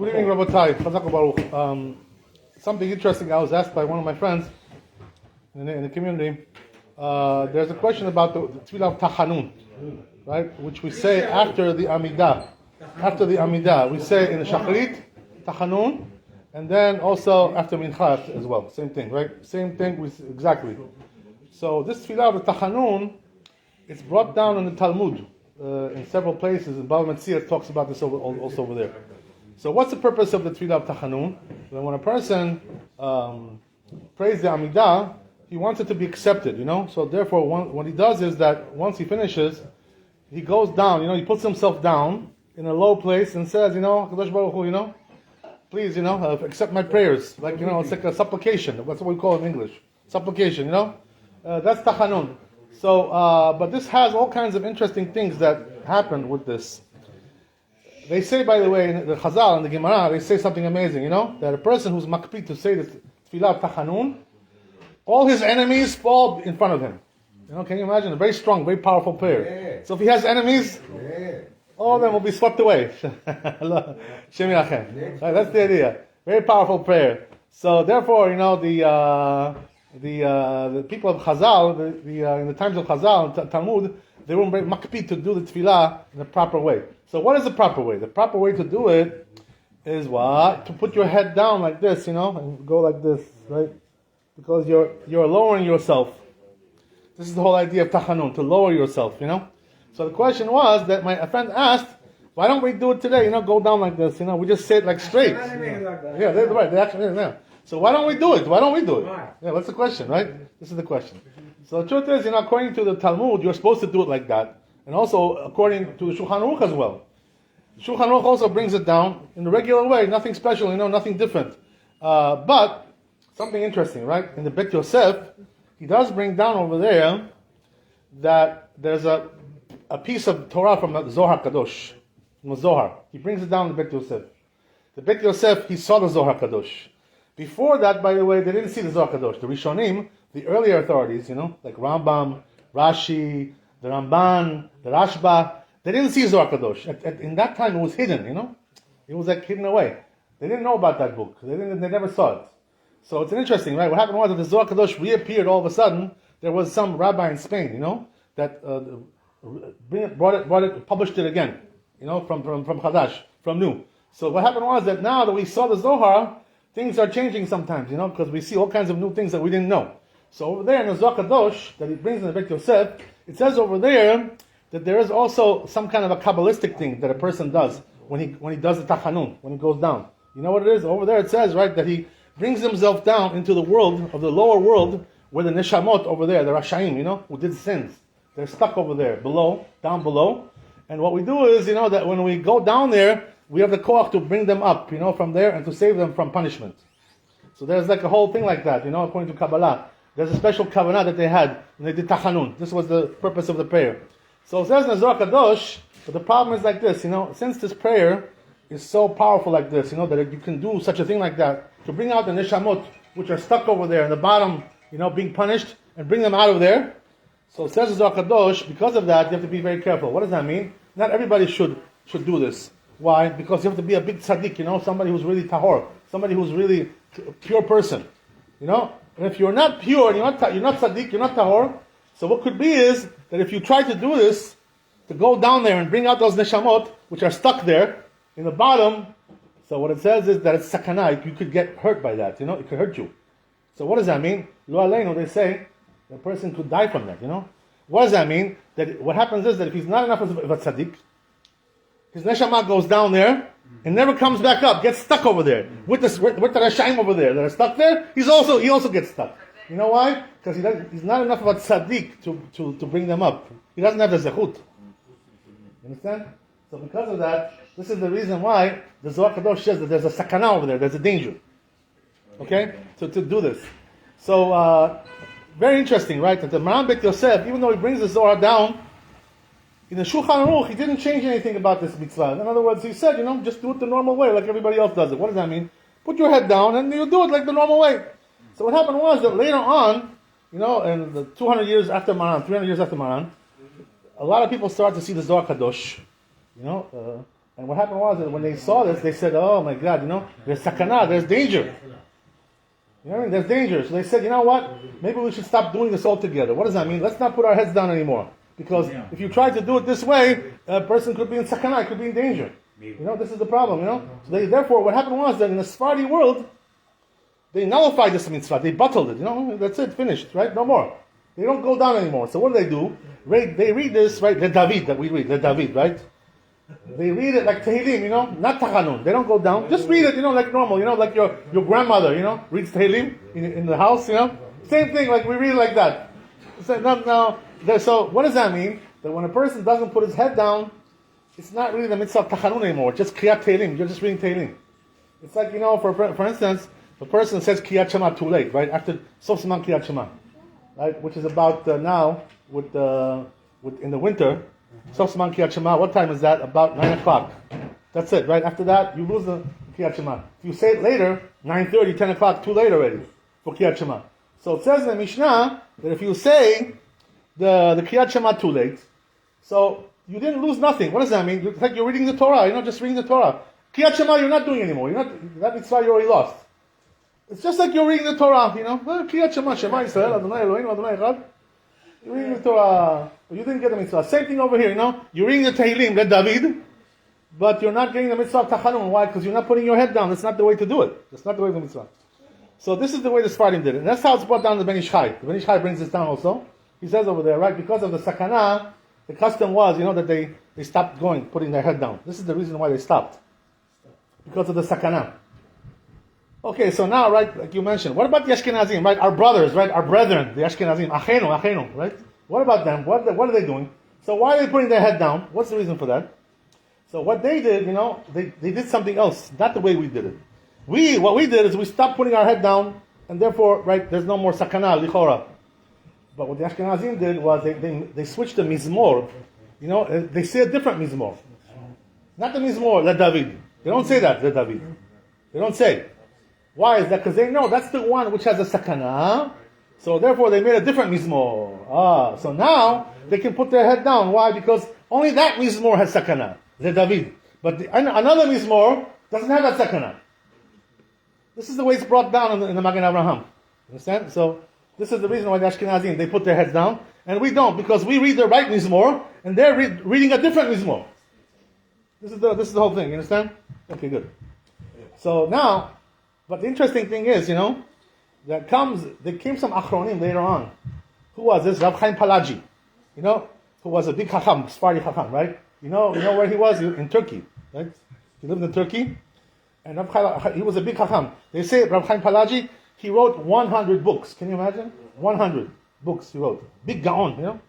Good evening, Rabbi. Chazak Baruch. Something interesting I was asked by one of my friends in the community. There's a question about the tefillah of Tachanun, right? Which we say after the Amidah. After the Amidah, we say in the Shacharit, Tachanun, and then also after Mincha as well. Same thing, right? Same thing, exactly. So this tefillah of the Tachanun, it's brought down in the Talmud in several places. And Bava Metzia talks about this also over there. So what's the purpose of the tefillah of Tachanun? When a person prays the Amidah, he wants it to be accepted, So therefore, what he does is that once he finishes, he goes down, he puts himself down in a low place and says, Kadosh Baruch Hu, please, accept my prayers. It's like a supplication. That's what we call it in English. Supplication, That's Tachanun. So, but this has all kinds of interesting things that happen with this. They say, by the way, in the Chazal and the Gemara, they say something amazing, that a person who's makpid to say the tefillah of Tachanun, all his enemies fall in front of him. Can you imagine? A very strong, very powerful prayer. Yeah. So if he has enemies, all of them will be swept away. Right, that's the idea. Very powerful prayer. So therefore, the people of Chazal, in the times of Chazal, Talmud, they were very makpid to do the tefillah in the proper way. So what is the proper way? The proper way to do it is what? To put your head down like this, and go like this, right? Because you're lowering yourself. This is the whole idea of Tachanun, to lower yourself, So the question was that my friend asked, why don't we do it today? Go down like this, we just say it like straight. Yeah, they're right. They actually, yeah. So why don't we do it? Yeah, that's the question, right? This is the question. So the truth is, according to the Talmud, you're supposed to do it like that. And also, according to the Shulchan Aruch as well. Shulchan Aruch also brings it down in the regular way, nothing special, nothing different. But, something interesting, right? In the Bet Yosef, he does bring down over there that there's a piece of Torah from the Zohar Kadosh, from the Zohar. He brings it down in the Bet Yosef. The Bet Yosef, he saw the Zohar Kadosh. Before that, by the way, they didn't see the Zohar Kadosh. The Rishonim, the earlier authorities, like Rambam, Rashi, the Ramban, the Rashba, they didn't see Zohar Kadosh. In that time, it was hidden, It was like hidden away. They didn't know about that book. They never saw it. So it's interesting, right? What happened was that the Zohar Kadosh reappeared all of a sudden. There was some rabbi in Spain, that brought it, published it again, from Chadash, from new. So what happened was that now that we saw the Zohar, things are changing sometimes, because we see all kinds of new things that we didn't know. So over there in the Zohar Kadosh that he brings in the Bet Yosef, it says over there that there is also some kind of a Kabbalistic thing that a person does when he does the Tachanun, when he goes down. You know what it is? Over there it says, right, that he brings himself down into the world of the lower world where the Neshamot over there, the Rashaim, who did sins. They're stuck over there, down below. And what we do is, that when we go down there, we have the koach to bring them up, from there and to save them from punishment. So there's like a whole thing like that, according to Kabbalah. There's a special kavanah that they had when they did Tachanun. This was the purpose of the prayer. So it says in the Zohar Kadosh, but the problem is like this, since this prayer is so powerful like this, that you can do such a thing like that, to bring out the neshamot, which are stuck over there in the bottom, being punished, and bring them out of there. So it says in Zohar Kadosh, because of that, you have to be very careful. What does that mean? Not everybody should do this. Why? Because you have to be a big tzaddik, somebody who's really tahor, somebody who's really a pure person, And if you're not pure, you're not tzaddik, you're not tahor, so what could be is that if you try to do this, to go down there and bring out those neshamot, which are stuck there, in the bottom, so what it says is that it's sakana, you could get hurt by that, it could hurt you. So what does that mean? Lo aleinu, they say, the person could die from that, What does that mean? That what happens is that if he's not enough of a tzaddik, his neshama goes down there, and never comes back up, gets stuck over there. With the Rashaim over there that are stuck there, he also gets stuck. You know why? Because he's not enough of a tzaddik to bring them up. He doesn't have the zechut. You understand? So because of that, this is the reason why the Zohar Kadosh says that there's a sakana over there, there's a danger. Okay? So to do this. So, very interesting, right? That the Maran Bet Yosef, even though he brings the Zohar down, in the Shulchan Aruch, he didn't change anything about this mitzvah. In other words, he said, just do it the normal way, like everybody else does it. What does that mean? Put your head down and you do it like the normal way. So what happened was that later on, in the 200 years after Maran, 300 years after Maran, a lot of people started to see the Zohar Kadosh, and And what happened was that when they saw this, they said, oh my God, there's sakana, there's danger. You know what I mean? There's danger. So they said, you know what? Maybe we should stop doing this altogether. What does that mean? Let's not put our heads down anymore. Because if you try to do it this way, a person could be in sakana, could be in danger. This is the problem, So therefore, what happened was that in the Sephardi world, they nullified this mitzvah. They bottled it, That's it, finished, right? No more. They don't go down anymore. So what do? They read this, right? Le David, that we read, Le David, right? They read it like Tehillim, not Tachanun. They don't go down. Just read it, like normal, like your grandmother, reads Tehillim in the house, Same thing, like we read it like that. So what does that mean? That when a person doesn't put his head down, it's not really the mitzvah of Tachanun anymore. It's just Kriyat Tehillim. You're just reading Tehillim. It's like, for instance, the person says Kriyat Shema too late, right? After Sof Siman Kriyat Shema, right? Which is about now, with in the winter, Sof Siman Kriyat Shema, what time is that? About 9 o'clock. That's it, right? After that, you lose the Kriyat Shema. If you say it later, 9:30, 10 o'clock, too late already for Kriyat Shema. So it says in the Mishnah that if you say the Kriyat Shema too late, so you didn't lose nothing. What does that mean? It's like you're reading the Torah, just reading the Torah. Kriyat Shema you're not doing anymore. That mitzvah you already lost. It's just like you're reading the Torah, Kriyat Shema, Shema Yisrael, Adonai Eloheinu, Adonai Echad. You're reading the Torah, but you didn't get the mitzvah. Same thing over here, You're reading the Tehillim, Le David, but you're not getting the mitzvah of Tachanun. Why? Because you're not putting your head down. That's not the way to do it. That's not the way of the mitzvah. So this is the way the Sephardim did it. And that's how it's brought down to the Ben Ish Chai. The Ben Ish Chai brings this down also. He says over there, right, because of the sakana, the custom was, that they stopped putting their head down. This is the reason why they stopped. Because of the sakana. Okay, so now, right, like you mentioned, what about the Ashkenazim, right? Our brothers, right? Our brethren, the Ashkenazim, Achenu, right? What about them? What are they doing? So why are they putting their head down? What's the reason for that? So what they did, they did something else, not the way we did it. What we did is we stopped putting our head down, and therefore, right, there's no more sakana, lichora. But what the Ashkenazim did was they switched the mizmor. They say a different mizmor. Not the mizmor, Le David. They don't say that, Le David. They don't say. Why is that? Because they know that's the one which has a sakana. So therefore they made a different mizmor. So now they can put their head down. Why? Because only that mizmor has sakana, Le David. But another mizmor doesn't have that sakana. This is the way it's brought down in the Magen Avraham. Understand? So this is the reason why the Ashkenazim, they put their heads down, and we don't, because we read the right mizmor, and they're reading a different mizmor. This is the whole thing. You understand? Okay, good. So now, but the interesting thing is, there came some Achronim later on. Who was this? Rav Chaim Palaji. Who was a big Chacham, Sephardi Chacham, right? You know where he was? In Turkey, right? He lived in Turkey, and he was a big Chacham. They say Rav Chaim Palaji, he wrote 100 books. Can you imagine? 100 books he wrote. Big Gaon,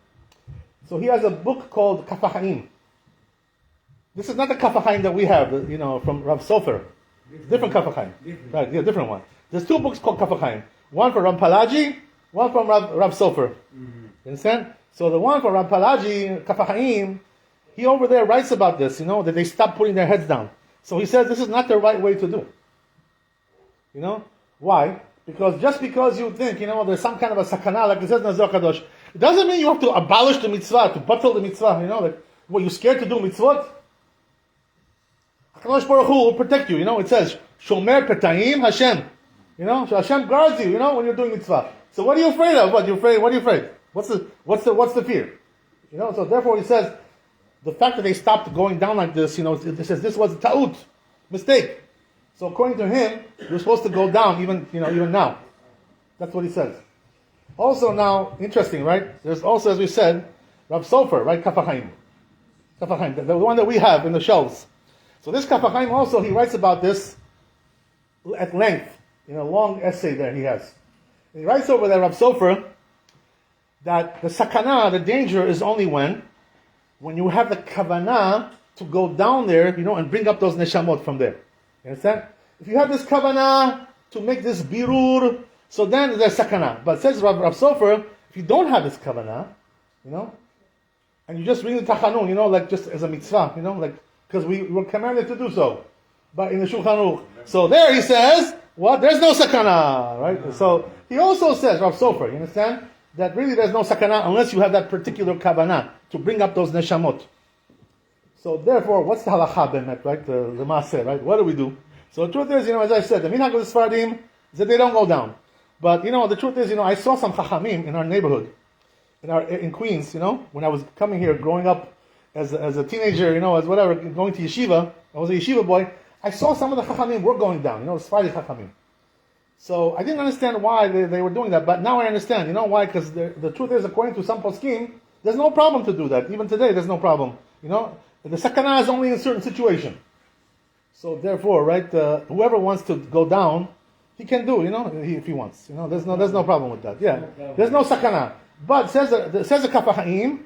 So he has a book called Kaf HaChaim. This is not the Kaf HaChaim that we have, from Rav Sofer. Different Kaf HaChaim. Right, different one. There's 2 books called Kaf HaChaim. One from Rav Palaji, one from Rav Sofer. You understand? So the one from Rav Palaji, Kaf HaChaim, he over there writes about this, that they stopped putting their heads down. So he says this is not the right way to do. Why? Because just because you think, there's some kind of a sakana, like it says in the Zohar Kadosh, it doesn't mean you have to abolish the mitzvah, to bottle the mitzvah, you're scared to do mitzvot? HaKadosh Baruch Hu will protect you, it says, Shomer Petayim Hashem. So Hashem guards you, when you're doing mitzvah. So what are you afraid of? What are you afraid? What's the fear? So therefore he says, the fact that they stopped going down like this, it says this was a ta'ut, mistake. So according to him, you're supposed to go down even now. That's what he says. Also now, interesting, right? There's also, as we said, Rav Sofer, right? Kaf HaChaim. Kaf HaChaim, the one that we have in the shelves. So this Kaf HaChaim also, he writes about this at length, in a long essay that he has. And he writes over there, Rav Sofer, that the sakana, the danger, is only when you have the kavanah to go down there, and bring up those neshamot from there. You understand? If you have this kavanah to make this birur, so then there's sakana. But says Rav Sofer, if you don't have this kavanah, and you just read the Tachanun, like just as a mitzvah, because we were commanded to do so, but in the Shulchan Aruch. So there he says, what? There's no sakana, right? So he also says, Rav Sofer, you understand? That really there's no sakana unless you have that particular kavanah to bring up those neshamot. So therefore, what's the halacha bemet, right? The maaseh, right? What do we do? So the truth is, as I said, the minhag of the Sfaradim is that they don't go down. But the truth is, I saw some chachamim in our neighborhood, in Queens, when I was coming here, growing up as a teenager, as whatever, going to yeshiva. I was a yeshiva boy. I saw some of the chachamim were going down, the Sephardi chachamim. So I didn't understand why they were doing that, but now I understand. You know why? Because the truth is, according to some poskim, there's no problem to do that. Even today, there's no problem. The sakana is only in a certain situation. So therefore, right, whoever wants to go down, he can do, if he wants. There's no problem with that. Yeah, there's no sakana. But says the Kaf HaChaim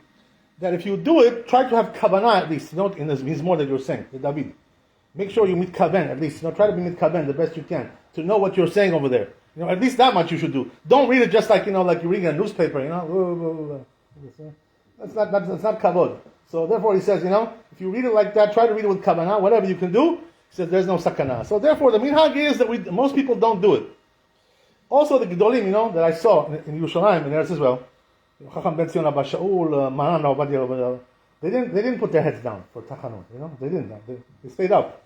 that if you do it, try to have kavanah at least. In this means more that you're saying, the David. Make sure you mitkaven at least. Try to be mitkaven the best you can to know what you're saying over there. At least that much you should do. Don't read it just like like you're reading a newspaper. That's not kavod. So therefore, he says, if you read it like that, try to read it with kavanah, whatever you can do. He says there's no sakana. So the minhag is that most people don't do it. Also, the gedolim, that I saw in Yerushalayim in Eretz Israel, Chacham Ben Zion Abba Shaul, Maran Ovadia, they didn't put their heads down for Tachanun. They didn't. They stayed up.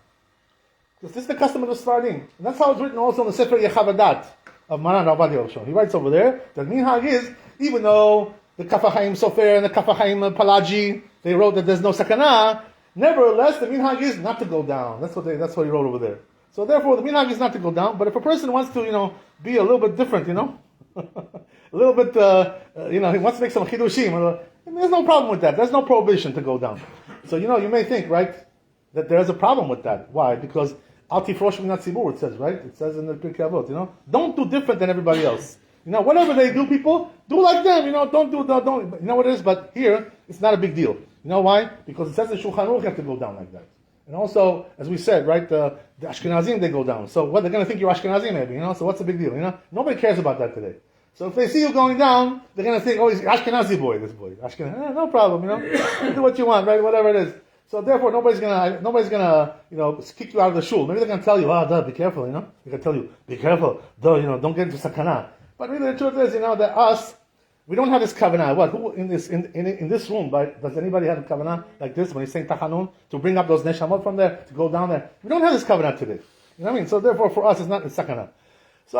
Because this is the custom of the Sfaradim. And that's how it's written also in the Sefer Yechavadat of Maran Ovadia. He writes over there that minhag is, even though the Kaf HaChaim Sofer and the Kaf HaChaim Palagi, they wrote that there's no sakana. Nevertheless, the minhag is not to go down. That's what he wrote over there. So therefore, the minhag is not to go down. But if a person wants to, be a little bit different, a little bit, he wants to make some chidushim, there's no problem with that. There's no prohibition to go down. So you may think, right, that there's a problem with that. Why? Because al tifrosh min hatzibur, it says, right? It says in the Pirkei Avot, don't do different than everybody else. Whatever they do, people do like them. Don't. You know what it is? But here, it's not a big deal. You know why? Because it says in Shulchan Aruch you have to go down like that. And also, as we said, right, the Ashkenazim, they go down. So what, they're going to think you're Ashkenazi maybe, So what's the big deal, Nobody cares about that today. So if they see you going down, they're going to think, oh, he's Ashkenazi boy, this boy. Ashkenazi, no problem, do what you want, right, whatever it is. So therefore, nobody's gonna, kick you out of the shul. Maybe they're going to tell you, be careful, They're going to tell you, be careful, don't get into sakana. But really the truth is, that us, we don't have this kavanah. What? Who in this room? Does anybody have a kavanah like this when he's saying Tachanun to bring up those neshamot from there to go down there? We don't have this kavanah today. You know what I mean? So therefore, for us, it's not sakana. So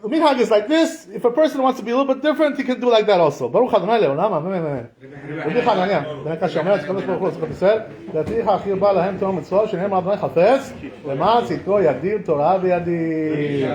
the minhag is like this. If a person wants to be a little bit different, he can do like that also. Baruch Adonai le'olam, amen. Rabbi Hanania, בנקה שאומר את הקדוש ברוך הוא לזכות ישראל, להתריך הכי בא להם תורה ומצוות, שנאמר אדוני חפץ, למען צדקו יגדיל תורה וידיר.